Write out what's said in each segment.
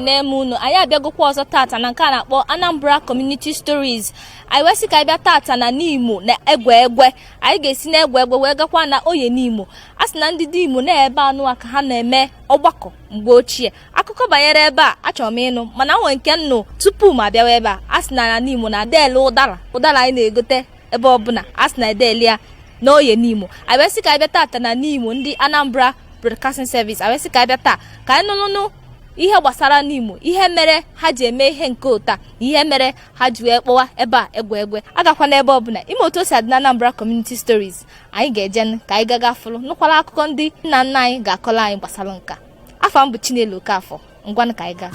ekene m unu anyị abịagokwa ọzọ tata na nke a na-akpọ Anambra Community Stories. Anyị wesi ka abịa tata na n'Imo na egwe anyị ga-esi na egwe wee gakwa na oye n'Imo. A sị na ndị dị Imo na-ebe anụ aka ha na-eme ọgbakọ mgbe ochie. Akụkọ banyere ebe a achọrọ m ịnụ mana nwere nke nnụ tupu m abịawa ebe a sị na n'Imo na adele ụdara anyị na-egote ebe ọbụla a sị na edele ya na oye n'Imo. Anyị wesi ka abịa tata na n'Imo ndị Anambra Broadcasting Service. Awesi ka abịa taa ka anyị nụnụ ihe gbasara n'Imo, ihe mere ha ji eme ihe nke ụta, ihe mere ha ji wee kpọwa ebe a egwe agakwa n'ebe ọbụla. Ime otu o si adị na Anambra Community Stories anyị ga-eje ka anyị gaga fụrụ nụkwara akụkọ ndị nna nna anyị ga-akọrọ anyị gbasara nka. Afọ m bụ Chinelo Okafọ, ngwanụ ka anyị gaa.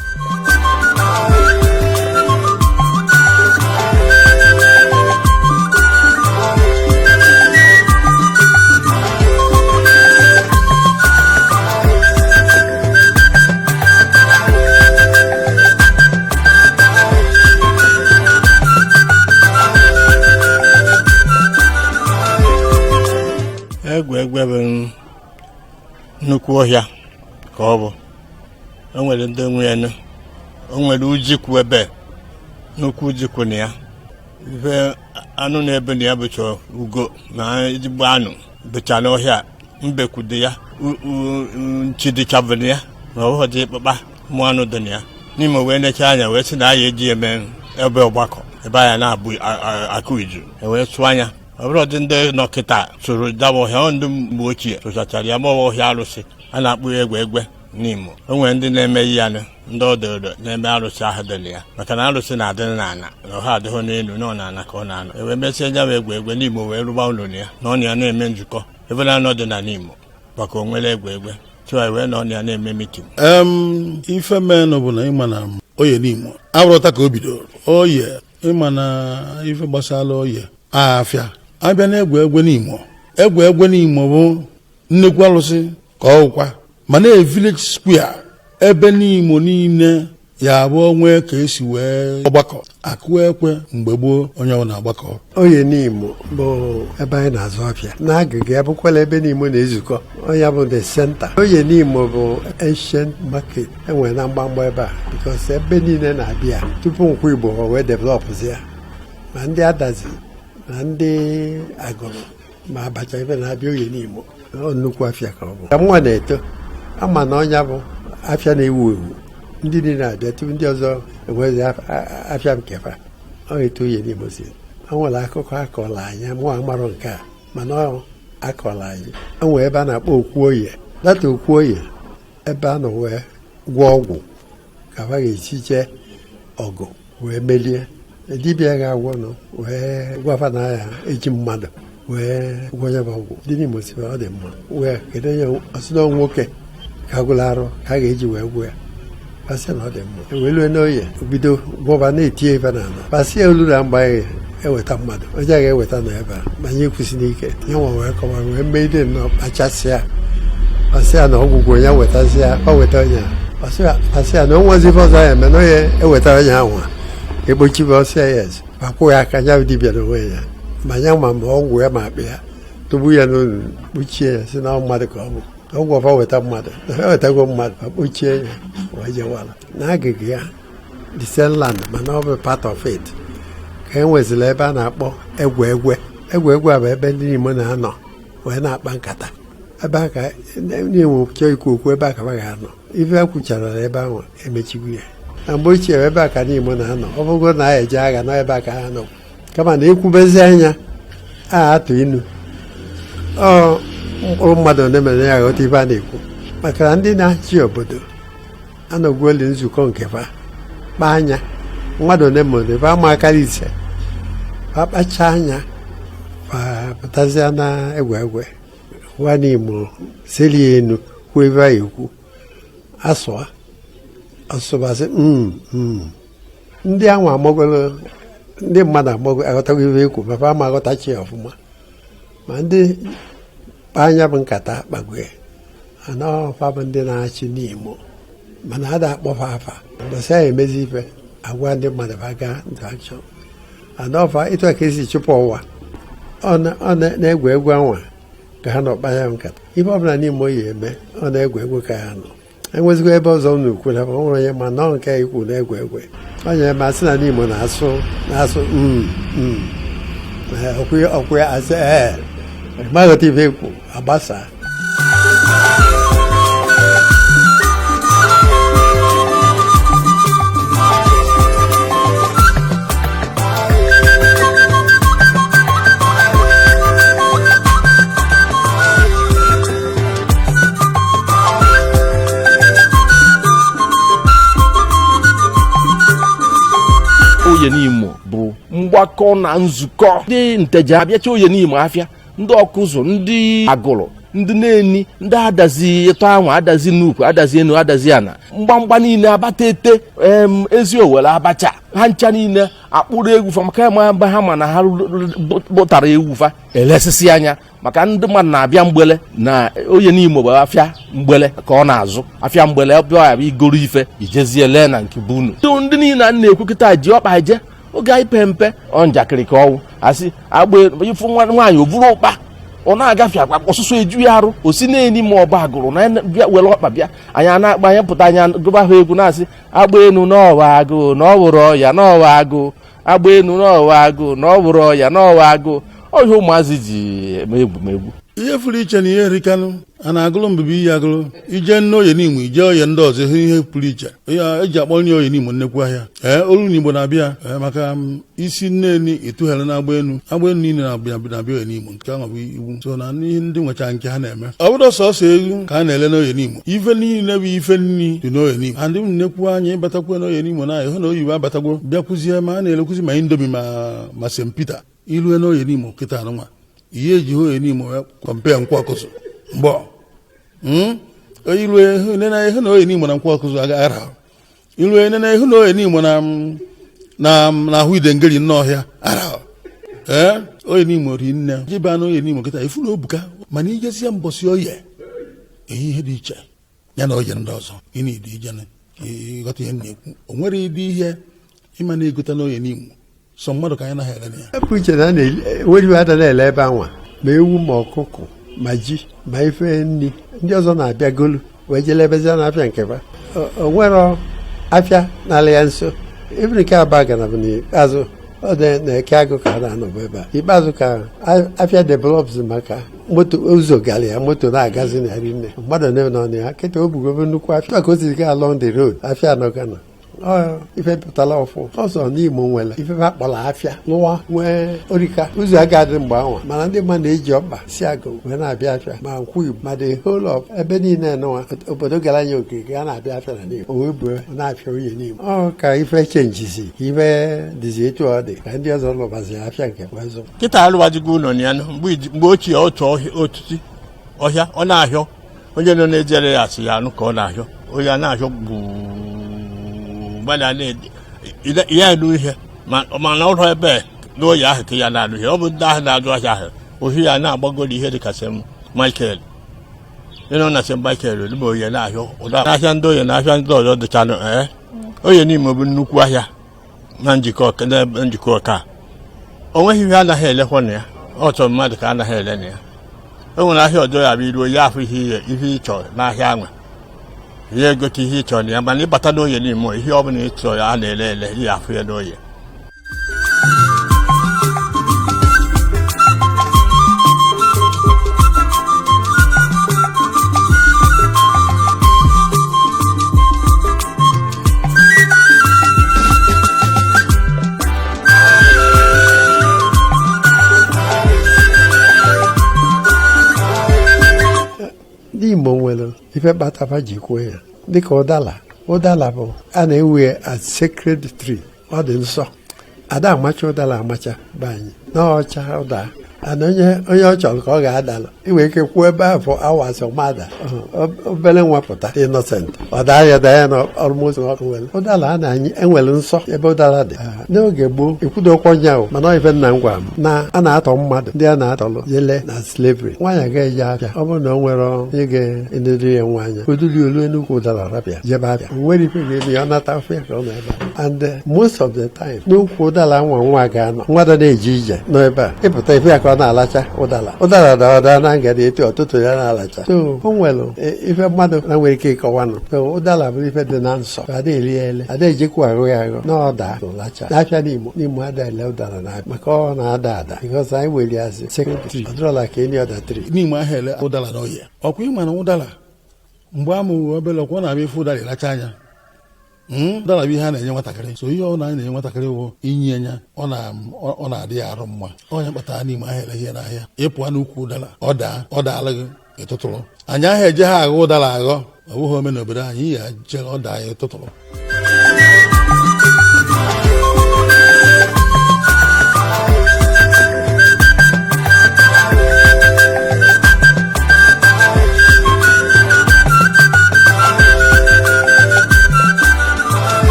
Egwe bụ nnukwu ọhịa ka ọ bụ. O nwere ndị nwe ya, o nwere ujikwu ebe nnukwu ujikwu na ya. Ife anụ na-ebe na ya bụcha ugo na ezigbo anụ bụcha n'ọhịa. Mbekwudo ya nchi dịchabụ na ya na ọhụrụ dị ịkpakpa mụ anụ dị na ya. N'ime wee necha anya wee sị na aya eji eme ebe ọgbakọ ebe anya na-abụ akụ iju wee sụọ anya. Ọ bụrụ dị ndị nọkịta soro daba ọhịa ndị mgbe ochie sụchachara ya maọbụ ọhịa arụsị a na-akpụ egwe n'Imo. O nwere ndị na-eme ya ndị ọdọdọ na-eme arụsị ahụ dị ya maka na arụsị na-adị n'ala na ọha adịghị n'elu na ọ na-ana ka ọ na-anọ. Ewee mesịa nya egwe n'Imo wee rụba ụlọ na ya na ọ ya na-eme nzukọ ebe na-anọ dị na n'Imo maka o nwere egwe tụọ wee na ọ ya na-eme mitin. Ife menụ bụ na ịma na oye n'Imo abụrụta ka o bidoro oye ịma na ife gbasara oye afịa abịa na egwe n'Imo. Egwe n'Imo bụ nnekwu alụsị ka ọkwa mana village square ebe n'Imo niile ya bụ onwe ka esi wee ọgbakọ akụ ekwe mgbe gboo onye ọ na-agbakọ. Oye n'Imo bụ ebe anyị na-azụ afịa n'agịga abụkwala ebe n'Imo na-ezukọ onye bụ the center. Oye n'Imo bụ ancient market enwere na mgbamgba ebe a because ebe niile na-abịa tupu nkwụ Igbo wee developụzi ya ma ndị adazi na ndị agụrụ ma abacha ebe na-abịa oye n'Imo nnukwu afịa ka ọ bụ. Ka nwa na-eto ama na ọnya bụ afịa na-ewu ewu ndị niile na-abịa tupu ndị ọzọ enwezi afịa nkefa ọ eto oye n'Imo si. O nwere akụkọ akọrọ anyị mụ amarụ nke a mana ọ akọrọ anyị. O nwere ebe a na-akpọ okwu oye data okwu oye ebe a nọ wee gwọọ ọgwụ ka ha ga-echiche ọgụ wee melie. Dibịa ga-agwọ nọ wee gwafa na ya eji mmadụ wee gwọnye bụ ọgwụ. Ndị n'Imo si ọ dị mma wee kedu onye ọsịna nwoke ka gwụrụ arụ ka a ga-eji wee gwụ ya pasị na ọ dị mma. Ewelue n'oye bido gwọba na-etinye ebe na ala pasị olu na mgbe eweta mmadụ onye a ga-eweta na ebe a ma nye kwụsị n'ike ya nwa wee kọwa wee mee ide nnọọ kpachasịa pasị ya na ọgwụgwọ ya wetasịa ọ weta onye pasị ya na onwezi ife ọzọ ya eme na onye eweta onye ahụ egbochibe ọsịa ya ezi akwụ ya aka ya dibịa n'onwe ya ma ya ma mgbe ọgwụ ya ma akpa ya tụgbu ya n'olu kpuchie ya si na mmadụ ka ọ bụ ọgwụ ọfa weta mmadụ na ewetago mmadụ ma kpuchie ya wee jewala na agịga ya the same land mana ọ bụ part of it ka e nwezila ebe a na-akpọ egwe a bụ ebe ndị Imo na-anọ wee na-akpa nkata ebe a ka na-enwe chọọ ikwu okwu ebe a ka ha ga-anọ ife a kwuchara na ebe ahụ emechigo ya. Na mgbe ochie ebe a ka n'Imo na-anọ ọ bụgo na ya eje agha nọ ebe a ka ha nọ kama na ekwubezi anya a atụ inu mkpụrụ mmadụ na-emere ya ghọta ife a na-ekwu maka na ndị na-achị obodo anọgwuoli nzukọ nke fa kpa anya mmadụ na-emere ebe ama akara ise akpacha anya pụtazịa na egwe nwa n'Imo seli enu kwuo ebe a ekwu asụa ọsụbasị ndị ahụ amagolo ndị mmadụ aghọtago ife ekwu papa ama aghọtachi ya ọfụma ma ndị kpa anya bụ nkata kpagwe anaọfa bụ ndị na-achị n'Imo mana a da-akpọfa afa mbọsị a emezi ife agwa ndị mmadụ baga ntrakshọn anaọfa ịtụ ka esi chụpụ ụwa ọ na-egwu anwa ka ha nọ kpa ya nkata ife ọbụla n'Imo ya eme ọ na-egwu ka ha nọ enwezikwa ebe ọzọ unu kwuru ọ nwere onye ma nọ nke ikwu na-egwe egwe onye ma sị na n'Igbo na-asụ ọkwụ ya asị maghọta ife ekwu agbasa Oyenimo bụ mgbakọ na nzukọ ndị nteja abịacha Oyenimo afịa ndị ọkụzụ ndị agụrụ ndị na-eni ndị adazi eto anwa adazi n'ukwu adazi enu adazi ana mgbamgba niile abata ete ezi owere abacha ha ncha niile akpụrụ egwu fa maka ma mgbe ha ma na ha bụtara egwu fa elesisi anya maka ndị mmadụ na-abịa mgbele na Oyenimo bụ afịa mgbele ka ọ na-azụ afịa mgbele bịa ya igoro ife ijezie lee na nke bunu ndị niile a na-ekwukịta ji ọkpa je oge anyị pe mpe ọ njakịrị ka ọnwụ asị agba ifu nwaanyị o buru ụkpa ọ na-agafe akpa ọsụsụ eju ya arụ o si na-eni ma ọba agụrụ na bịa were ọkpa bịa anyị na-akpa anya pụta anya gụba ha egwu na-asị agba enu n'ọwa agụ na ọ bụrụ ọya n'ọwa agụ agba enu n'ọwa agụ na ọ bụrụ ọya n'ọwa agụ ọhịa ụmụazị ji eme egwumegwu ihe pụrụ iche na ihe erikanụ a na-agụrụ mbibi iyi agụrụ ije nne Oyenimo ije oye ndị ọzọ ihe pụrụ iche eji akpọ nri Oyenimo nnekwu ahịa olu n'Igbo na-abịa maka isi nneni etughere na agba enu niile na-abịa Oyenimo nke ahụ bụ iwu so na ihe ndị nwecha nke ha na-eme ọ bụrụ sọsọ egwu ka a na-ele n'Oyenimo ife niile bụ ife nri dị n'Oyenimo andị m nnekwu anya ịbatakwa n'Oyenimo na ịhụ na oyibo abatagwo bịakwuzie ma a na-elekwuzi ma Indomi ma St. Peter ilue n'Oyenimo kịta anụnwa ihe eji Oyenimo kọmpe nkwụ ọkụzụ mgbe ilue nena ihe na Oyenimo na nkwụ ọkụzụ agaghara ilue nena ihe na Oyenimo na ahụ idengeri n'ọhịa ara Oyenimo ri nne jiba na Oyenimo kịta ifu na obuka mana ijezie mbọsị oye ihe dị iche ya na oye ndị ọzọ ịna ịdị ije ịghọta ihe na-ekwu o nwere ịdị ihe ịma na-egota na Oyenimo sọ mmadụ ka anyị naghị ele ya epụ iche na enweriwe ada na-ele ebe anwa ma ewu ma ọkụkọ ma ji ma ife nri ndị ọzọ na-abịa golu wee jelebezia na afịa nkeba o nwere afịa n'ala ya nso ebe nke Aba gara bụ n'ikpeazụ ọ dị na-eke agụ ka a na-anọbụ ebe a ikpeazụ ka afịa develops maka moto ụzọ gara ya moto na-agazi na rinne mmadụ na-enọ ya kịta o bugobe nnukwu afịa ka o siri gaa along the road afịa anọgana ife pụtara ọfụ ọzọ n'Imo nwere ife akpọrọ afịa lụwa nwee orika ụzọ agadị mgbe anwa mana ndị mmadụ na-eji ọkpa si agụ wee na-abịa afịa ma nkwụ Igbo ma the whole of ebe niile nọwa obodo gara anya okirikiri a na-abịa afịa na n'Igbo o wee buo na-afịa Oyenimo ọ ka ife chenjizi ife dịzi etu ọ dị ka ndị ọzọ lụbaziri afịa nke kwazụ kịta alụwajigo ụlọ na ya mgbe ochie otu otiti ọhịa ọ na-ahịọ onye nọ na-ejere ya asị ya anụ ka ọ na-ahịọ onye a na-ahịọ ya elu ihe mana ụlọ ebe n'oye ahụ ka ya na-alụ ihe ọ bụ ndị ahụ na-azụ ahịa ahụ ohi ya na-agbagoro ihe dị ka St. Michael ịnọ na St. Michael olume oye na-ahịa ụda n'ahịa ndị oye na ahịa ndị ọzọ dịchanụ Oyenimo bụ nnukwu ahịa na njikọ ọka o nweghị ihe anaghị elekwa na ya ọtọ mmadụ ka anaghị ele na ya o nwere ahịa ọjọọ ya bụ iruo ya afọ ihe ị chọrọ n'ahịa anwa ihe egote ihe ị chọrọ na ya mana ịbata n'Oyenimo ihe ọ bụla ị chọrọ ya a na-ele ele ihe afọ ya n'oye ndị Igbo nwere ife kpatara ji kwuo ya dịka ụdala bụ a na-ewe as sacred tree ọ dị nsọ ada amacha ụdala amacha be anyị n'ọcha ụda ana onye ọ chọrọ ka ọ ga-adalụ inwe ike kwuo ebe ahụ awas ọmada obere nwapụta innocent ọ daa ya na almost nwere ụdala a na-enwere nsọ ebe ụdala dị n'oge gboo ekwudokwa nyaahụ mana ife nna m gwara m na a na-atọ mmadụ ndị a na-atọlụ jele na slavery nwaanyị ga-eje afịa ọ bụrụ na o nwere onye ga-enedori ya nwaanya oduli olu enugwu ụdala rapịa jebe afịa nwere ife ga-eme ya ọ nata afịa ka ọ nọ ebe a and most of the time n'ukwu ụdala nwa ga-anọ nwada na-eje ije nọ ebe a ịpụta ife ya ka ka ọ na-alacha ụdara dara na ngada etu ọtụtụ ya na-alacha so o nwere ife mmadụ na nwere ike ịkọwanụ so ụdara bụ ife dị na nsọ ada eri ya ele ada ejekwa aghụ ya aghọ na ọda lacha n'afịa n'Imo ada ele ụdara na maka ọ na-ada ada because anyị were ya secondary ọdụrọla ka enyi ọda tri n'Imo ahụ ele ụdara na ọhịa ọkwa ịma na ụdara mgbe a mụrụ obere ọkwa ọ na-abịa ife ụdara ịlacha anya ụdara bụ ihe a na-enye nwatakịrị so ihe ọ na-enye nwatakịrị bụ inye anya ọ na-adị ya arụ mma ọnya kpatara n'Imo ahụ ele ihe n'ahịa ịpụa n'ukwu ụdara ọ daala gị ịtụtụrụ anyị ahụ eje ha aghọ ụdara aghọ ọ bụghị ome n'obodo anyị ya je ọ daa ya ịtụtụrụ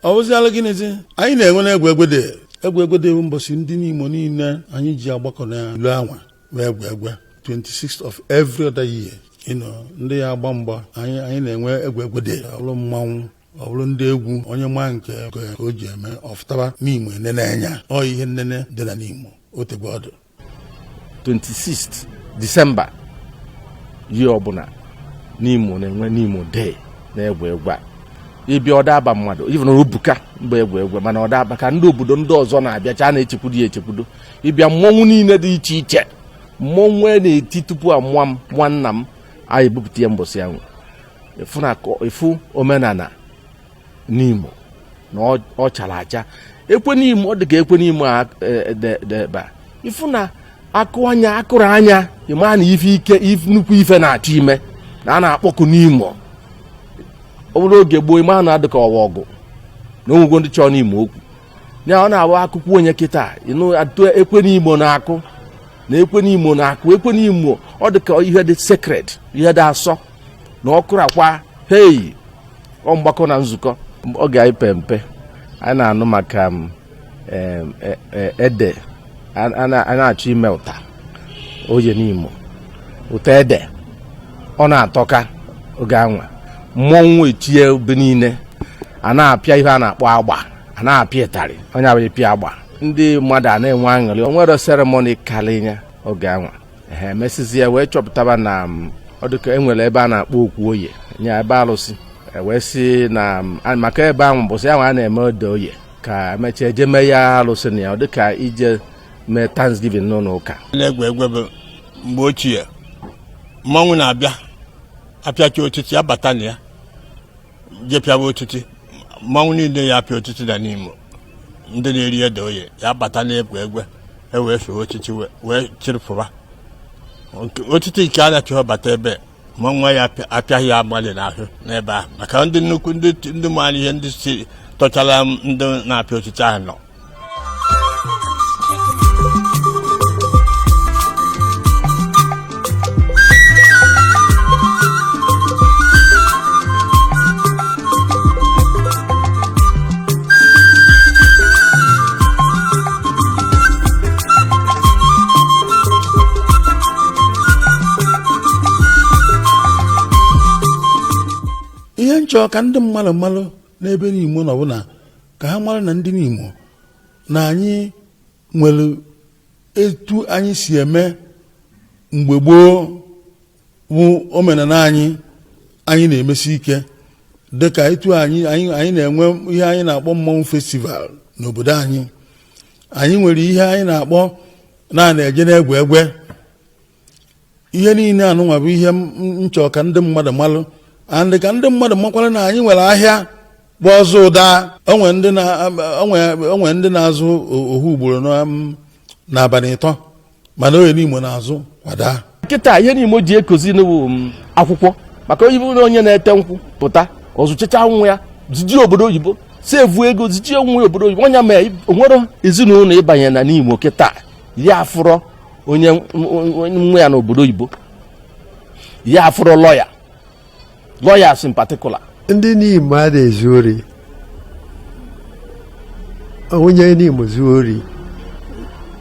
ọ bụziala gịnịzi anyị na-enwe na egwe dị mbọsị ndị n'Imo niile anyị ji agbakọ na ilu anwa wee egwe 26th of every other year ndị ya agba mgba anyị na-enwe egwe dị ọ bụrụ mmanwụ ọ bụrụ ndị egwu onye maa nke o ji eme ọfụtaba n'Imo enene anya ọ ihe nnene dị na n'Imo otegbe ọdụ 26th December ihe ọbụla n'Imo na-enwe n'Imo Day na-egwe egwe ịbịa ọdaba mmadụ even obuka mgbe egwe mana ọdaba ka ndị obodo ndị ọzọ na-abịacha na-echekwudo ya echekwudo ịbịa mmọnwụ niile dị iche iche mmọnwụ na-eti tupu amụọ m nwanna m anyị ebupụta ya mbọsị ahụ efu omenala n'Imo na ọ chara acha ekwe n'Imo ọ dị ka ekwe n'Imo deba ifu na akụ anya akụrụ anya ịma na ife ike nnukwu ife na-achọ ime na a na-akpọkụ n'Imo ọ bụrụ oge gboo ime a na-adị ka ọwa ọgụ na onwego ndị chọọ n'Imo okwu ya ọ na-abụ akụkụ onye kịta atụ ekwe n'Imo na-akụ na ekwe n'Imo na-akụ ekwe n'Imo ọ dị ka ihe dị secret ihe dị asọ na ọkụrụ akwa hei ọ mgbakọ na nzukọ oge anyị pe mpe anyị na-anụ maka ede a na-achọ ime ụta oye n'Imo ụta ede ọ na-atọka oge anwa mmọnwụ etie ebe niile a na-apịa ihe a na-akpọ agba a na-apịa ịtarị onye abụghị pịa agba ndị mmadụ a na-enwe aṅụrị o nwere seremoni karịa oge anwa emesizie wee chọpụtaba na ọ dịka enwere ebe a na-akpọ okwu oye nye ebe alụsị wee si na maka ebe ahụ mbụsị ahụ a na-eme ode oye ka emechaa eje mee ya alụsị na ya ọ dịka ije mee Thanksgiving n'ụlọ ụka egwe bụ mgbe ochie mmanwụ na-abịa apịacha otiti abata na ya je pịawa otiti mmanwụ niile ya apịa otiti na n'Imo ndị na-eri ede oye ya bata na egwe ewee fee otiti wee chịrịpụba otiti nke a na-achọ bata ebe mmanwụ ya apịaghị ya agbalị n'ahụ n'ebe ahụ maka ndị nnukwu ndị maara ihe ndị si tọchara ndị na-apịa otiti ahụ nọ ihe nchọ ka ndị mmalụ n'ebe n'Imo nọ bụ na ka ha mara na ndị n'Imo na anyị nwere etu anyị si eme mgbe gboo bụ omenala anyị na-emesi ike dịka etu anyị na-enwe ihe anyị na-akpọ mmọnwụ festival n'obodo anyị nwere ihe anyị na-akpọ na-eje na-egwe ihe niile anụnwa bụ ihe nchọ ka ndị mmadụ malụ and ka ndị mmadụ makwara na anyị nwere ahịa bụ ọzọ ụda onwe ndị na-azụ ohu ugboro n'abalị ịtọ mana onye n'Imo na-azụ kwada nkịta ihe n'Imo ji ekozi n'ụwa akwụkwọ maka onye bụrụ onye na-ete nkwụ pụta ọzụchicha nwa ya ziji obodo oyibo sevu ego ziji onwe obodo oyibo onye mee onwere ezinụlọ ịbanye na n'Imo kịta ya afụrọ onye nwa ya n'obodo oyibo ya afụrọ lọya lawyers in particular. ndị n'Imo a na-ezu ori, onye n'Imo zuo ori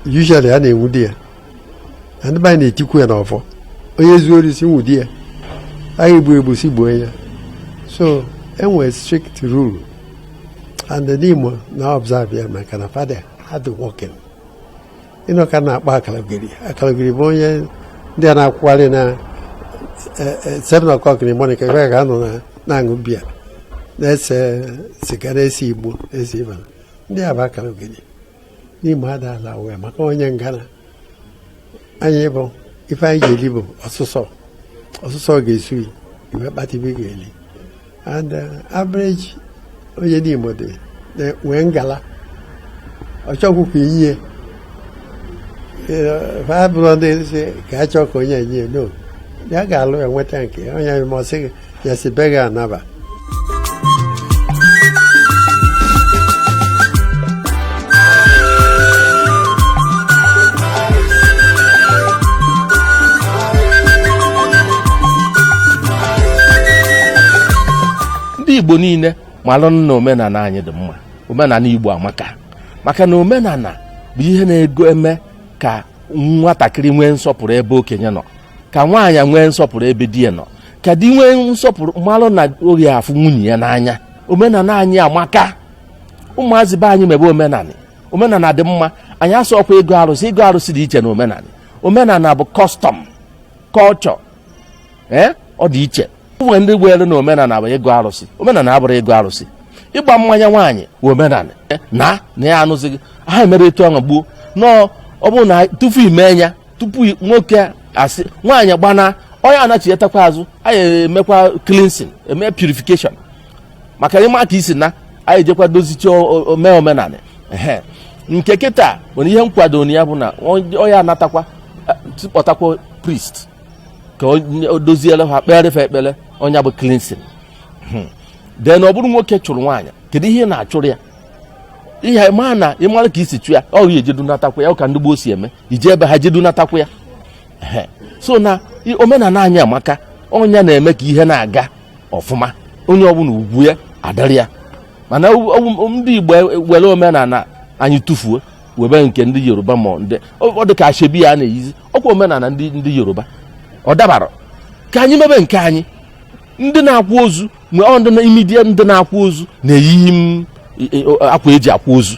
usually a na-enwudi ya, ndị be anyị na-etikwu ya n'ọfọ. Onye zuo ori si nwudi ya, anyị egbu si gbuo ya. So enwere strict rule, and n'Imo na observe ya maka na father had working. Ịnọ ka na-akpọ Akalogiri bụ onye ndị a na-akwụgharị na 7 o'clock in the morning ka ebe ga-anọ na-aṅụ biya, na-ese siga, na-esi igbo, na-esi ịba. Ndị a bụ Akalogiri. N'Imo ada ala wee maka onye ngana anyị bụ ife anyị ga-eli bụ ọsụsọ ga-esu iwe kpatibe ga-eli. And average onye n'Imo dị wee ngala ọchọkwukwu inye fabụlọ ndị si ka a chọọ ka onye enye no, ya ga-alụ enweta nke onye masị ya si be ga anaba. Ndị Igbo niile malụ na omenala anyị dị mma, omenala Igbo amaka, maka na omenala bụ ihe na-ego eme ka nwatakịrị nwee nsọpụrụ ebe okenye nọ, ka nwaanyị nwee nsọpụrụ ebe di ya nọ, ka di nwee nsọpụrụ malụ na oge afụ nwunye ya n'anya. Omenala anyị amaka. Ụmụazị be anyị mebe omenala dị mma. Anyị asọkwa ego arụsị dị iche na omenala bụ custom culture, ọ dị iche. Ụmụ ndị gbere na omenala bụ ego arụsị, omenala abụrụ ego arụsị. Ịgba mmanya nwaanyị bụ omenala na ya anụzighị ha mere etu ahụ gbuo nọọ. Ọ bụrụ na tupu ime ya, tupu nwoke asị nwaanyị gbana, onye anachiyetakwa azụ, anyị emekwa cleansing, eme purification, maka ịma ka isi na anyị ejekwa dozichi ome omenala. Nke kịta bụ ihe nkwado ya bụ na onye anatakwa kpọtakwa priest ka o doziele ha kperefe ekpere, onye bụ cleansing. Then ọ bụrụ nwoke chụrụ nwaanyị, kedu ihe na-achụrụ ya? Ihe ma na ịmara ka isi chụ ya, ọ ga ejedu natakwa ya, ka ndị gboo si eme, ije ebe ha jedu natakwa ya. So na omenala anyị amaka, onye na-eme ka ihe na-aga ọfụma, onye ọbụla ugwu ya adịrị ya. Mana ndị Igbo were omenala anyị tụfuo webe nke ndị Yoruba, ma ndị ọ dị ka ashebi ya na-eyizi ọkwa omenala ndị Yoruba. Ọ dabara ka anyị mebe nke anyị. Ndị na-akwa ozu nwee imidie ndị na-akwa ozu na-eyi akwa eji akwa ozu.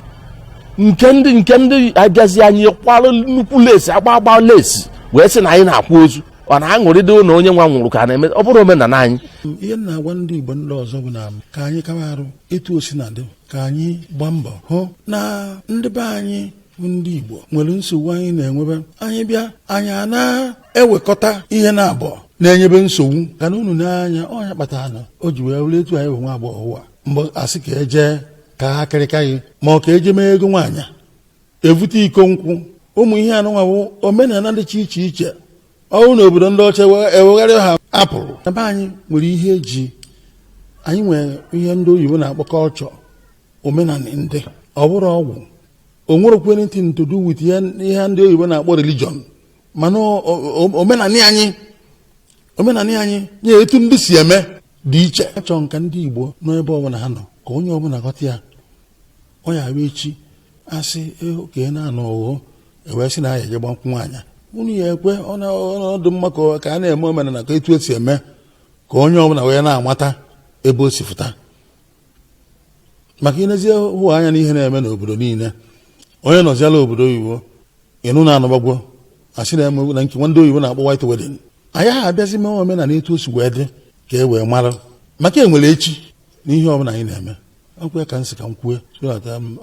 Nke ndị abịazi anyị kwalụ nnukwu lesi, agba lesi, wee sị na anyị na-akwa ozu. Ọ na-aṅụrịdo na onye nwa nwụrụ ka na-eme. Ọ bụrụ omenala anyị. Ihe na-agwa ndị Igbo ndị ọzọ bụ na ka anyị kawa arụ etu osi na dị, ka anyị gbaa mbọ hụ na ndị be anyị bụ ndị Igbo nwere nsogbu anyị na-enwebe. Anyị bịa anyị a na-ewekọta ihe na-abụọ na-enyebe nsogbu, ka na unu n'anya ọnya kpatara na o ji wee were etu anyị bụ nwa agbọghọ ụwa mgbe asị ka eje ka ha kịrịka gị, ma ọ ka eje mee ego nwaanyị evute iko nkwụ. Ụmụ ihe anụnwa bụ omenala dị iche iche. Ọnwụ n'obodo ndị ọcha ewegharị ha apụrụ. Ebe anyị nwere ihe eji, anyị nwere ihe ndị oyibo na-akpọ culture, omenala ndị ọ bụrụ ọgwụ, o nwerekwa anything to do with ihe ndị oyibo na-akpọ religion. Mana omenala anyị nye etu ndị si eme dị iche. Achọ nka ndị Igbo nọ ebe ọbụla ha nọ, ka onye ọbụla ghọta ya. Onye abụ echi asị oke na-anọ ọghọ ewee sị na ya eje gbankwụ nwaanyị, unu ya ekwe ọnọdụ mma ka a na-eme omenala ka etu esi eme, ka onye ọbụla wee na-amata ebe o si fụta. Maka inezie hụ anya n'ihe na-eme n'obodo niile, onye nọziala obodo oyibo ịnụ na-anọgbagwo asị na-eme na nke ndị oyibo na-akpọ white wedding. Anyị ha abịazi mee omenala etu o si wee dị ka e wee mara, maka enwere echi n'ihe ọbụla anyị na-eme. Ọkwa ka nsị ka m kwue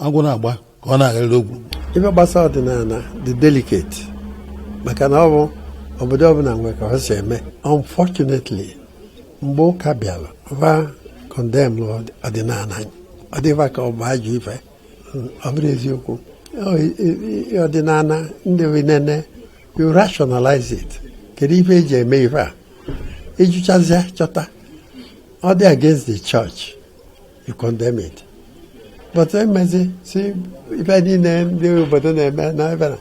agwụ na-agba ka ọ na-agharịrị ogwu. Ife gbasara ọdịnala dị delicate, maka na ọ bụ obodo ọbụla nwere ka ọ si eme. Unfortunately, mgbe ụka bịara va condemn ọdịnala anyị, ọ dịva ka ọ bụ ajọ ife. Ọ bụrụ eziokwu, ọdịnala ndị nene you rationalize it. Kedu ife eji eme ife a? Ịjụchazie chọta ọ dị against the church, you condemn it. But emezi si ife niile ndị obodo na-eme na ebe na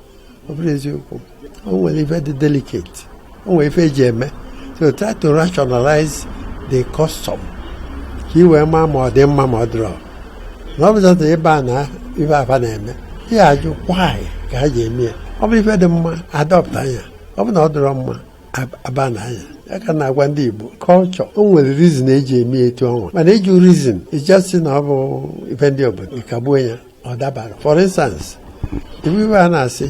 ọ bụrụ eziokwu, o nwere ife dị delicate, o nwere ife eji eme. So try to rationalize the custom ka ị wee maa ma ọ dị mma ma ọ dịrọ na ọ bụzata ebe a na ife afa na-eme ihe ajụ kwaanyị ka ha ji eme ya ọ bụ ife dị mma adọpụta anya ọ bụ na ọ dịrọ mma aba na anya ya ka na-agwa ndị Igbo kọlchọ o nwere rizin eji eme etu ọnwa mana eju rizin ijesi na ọ bụ ife ndị obodo ịkagbuo ya ọ dabara for instance ife a na-asị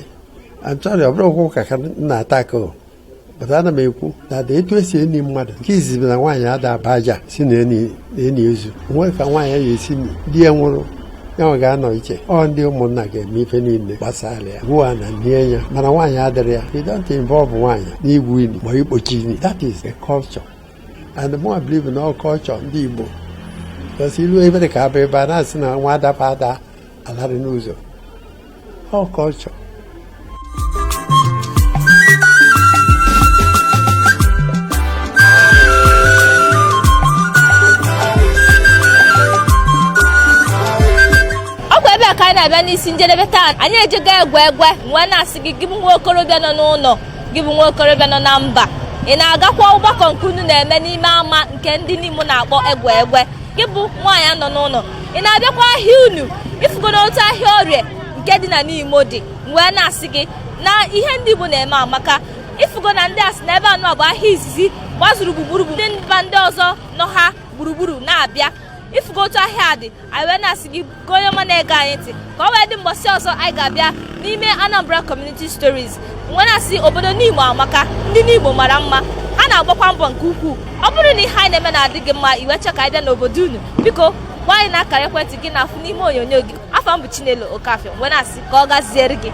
achọrọ ọ bụrụ okwu ka na-ata aka pụta ana m ekwu na etu esi eni mmadụ nke izizi na nwaanyị ada aba aja si na eni ozu onwe ka nwaanyị ya esi di ya nwụrụ ya nwe ga-anọ iche ọ ndị ụmụnna ga-eme ife niile gbasara ya gụwa na nie ya mana nwaanyị adịrị ya you don't involve nwaanyị n'igwu ini ma ikpochi ini that is a culture and more believe na all culture ndị Igbo because ilu ebe dị ka abụ ebe a na-asị na nwa adapa ada alarị n'ụzọ all culture. ka anyị na-abịa n'isi njedebe taa anyị ejega egwe wee na-asị gị gị bụ nwa okorobịa nọ n'ụlọ gị bụ nwa okorobịa nọ na mba ị na-agakwa ọgbakọ nke unu na-eme n'ime ama nke ndị Nimo na-akpọ egwe gị bụ nwaanyị nọ n'ụlọ ị na-abịakwa ahịa unu ifugo na otu ahịa orie nke dị na Nimo dị wee na-asị gị na ihe ndị Igbo na-eme amaka ifugo na ndị asị na ebe anụ bụ ahịa izizi gbazuru gburugburu ndị mba ndị ọzọ nọ ha gburugburu na-abịa ifugo otu ahịa dị anyị wee na-asị gị ka onye ọma na-ege anyị ntị ka ọ wee dị mbọsị ọzọ anyị ga-abịa n'ime Anambra Community Stories wee na-asị obodo Nimo amaka ndị Nimo mara mma ha na-agbakwa mbọ nke ukwuu ọ bụrụ na ihe anyị na-eme na-adị gị mma iweche ka anyị bịa n'obodo unu biko gwa anyị na akara ekwentị gị na-afụ n'ime onyonyo gị afọ m bụ Chinelo Okafia wee na-asị ka ọ gaziere gị.